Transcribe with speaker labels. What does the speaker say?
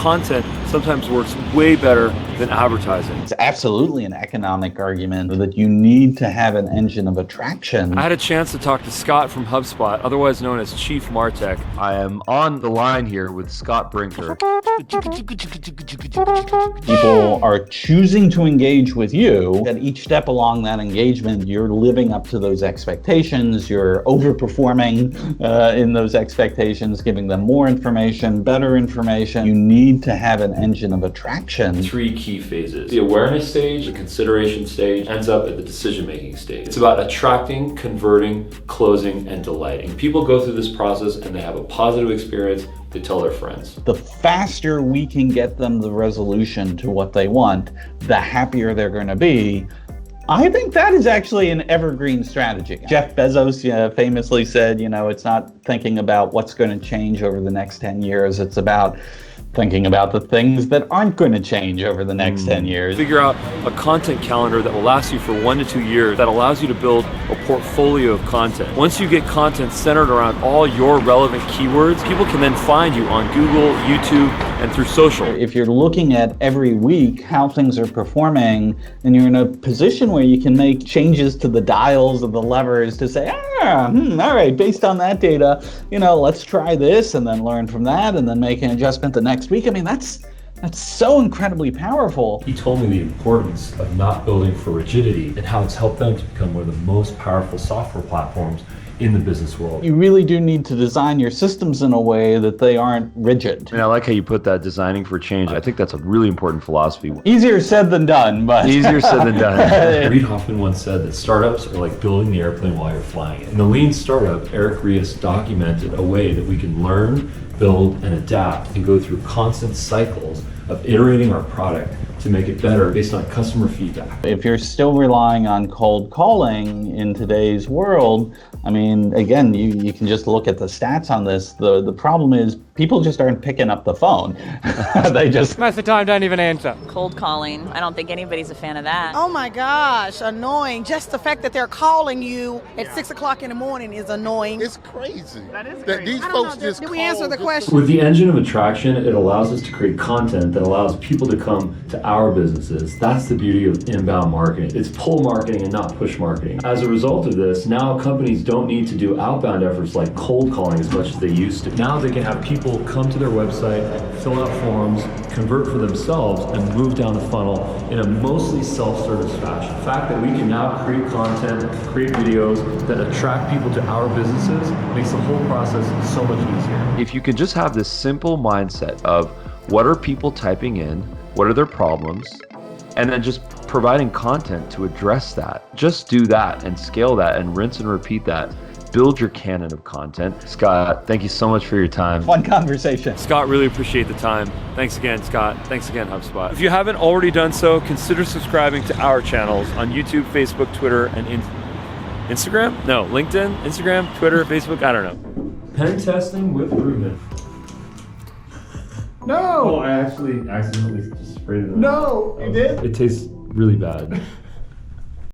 Speaker 1: content sometimes works way better than advertising.
Speaker 2: It's absolutely an economic argument that you need to have an engine of attraction.
Speaker 1: I had a chance to talk to Scott from HubSpot, otherwise known as Chief Martech. I am on the line here with Scott Brinker.
Speaker 2: People are choosing to engage with you. At each step along that engagement, you're living up to those expectations. You're overperforming in those expectations, giving them more information, better information. You need to have an engine of attraction.
Speaker 1: 3 key phases. The awareness stage, the consideration stage, ends up at the decision-making stage. It's about attracting, converting, closing, and delighting. People go through this process and they have a positive experience. They tell their friends.
Speaker 2: The faster we can get them the resolution to what they want, the happier they're going to be. I think that is actually an evergreen strategy. Jeff Bezos famously said, it's not thinking about what's going to change over the next 10 years. It's about thinking about the things that aren't going to change over the next 10 years.
Speaker 1: Figure out a content calendar that will last you for 1 to 2 years that allows you to build a portfolio of content. Once you get content centered around all your relevant keywords, people can then find you on Google, YouTube, and through social.
Speaker 2: If you're looking at every week how things are performing, then you're in a position where you can make changes to the dials of the levers to say, all right, based on that data, let's try this and then learn from that and then make an adjustment the next week. I mean, that's so incredibly powerful.
Speaker 1: He told me the importance of not building for rigidity and how it's helped them to become one of the most powerful software platforms in the business world.
Speaker 2: You really do need to design your systems in a way that they aren't rigid.
Speaker 1: I like how you put that, designing for change. I think that's a really important philosophy.
Speaker 2: Easier said than done, but...
Speaker 1: Easier said than done. Reid Hoffman once said that startups are like building the airplane while you're flying it. In the lean startup, Eric Ries documented a way that we can learn, build, and adapt and go through constant cycles of iterating our product to make it better based on customer feedback.
Speaker 2: If you're still relying on cold calling in today's world, again, you can just look at the stats on this. The problem is people just aren't picking up the phone. They just...
Speaker 3: Most of the time don't even answer.
Speaker 4: Cold calling. I don't think anybody's a fan of that.
Speaker 5: Oh my gosh, annoying. Just the fact that they're calling you at 6 o'clock in the morning is annoying.
Speaker 6: It's crazy.
Speaker 3: That is crazy.
Speaker 6: These folks just
Speaker 5: Did
Speaker 6: call.
Speaker 5: we answer the question?
Speaker 1: With the engine of attraction, it allows us to create content that allows people to come to our businesses. That's the beauty of inbound marketing. It's pull marketing and not push marketing. As a result of this, now companies don't need to do outbound efforts like cold calling as much as they used to. Now they can have people come to their website, fill out forms, convert for themselves, and move down the funnel in a mostly self-service fashion. The fact that we can now create content, create videos that attract people to our businesses makes the whole process so much easier. If you can just have this simple mindset of what are people typing in, what are their problems, and then just providing content to address that. Just do that and scale that and rinse and repeat that. Build your canon of content. Scott, thank you so much for your time.
Speaker 2: Fun conversation.
Speaker 1: Scott, really appreciate the time. Thanks again, Scott. Thanks again, HubSpot. If you haven't already done so, consider subscribing to our channels on YouTube, Facebook, Twitter, and Instagram? No, LinkedIn, Instagram, Twitter, Facebook, I don't know. Pen testing with Ruben.
Speaker 3: No!
Speaker 1: Oh, I actually accidentally just sprayed it.
Speaker 3: No, you did?
Speaker 1: It tastes really bad.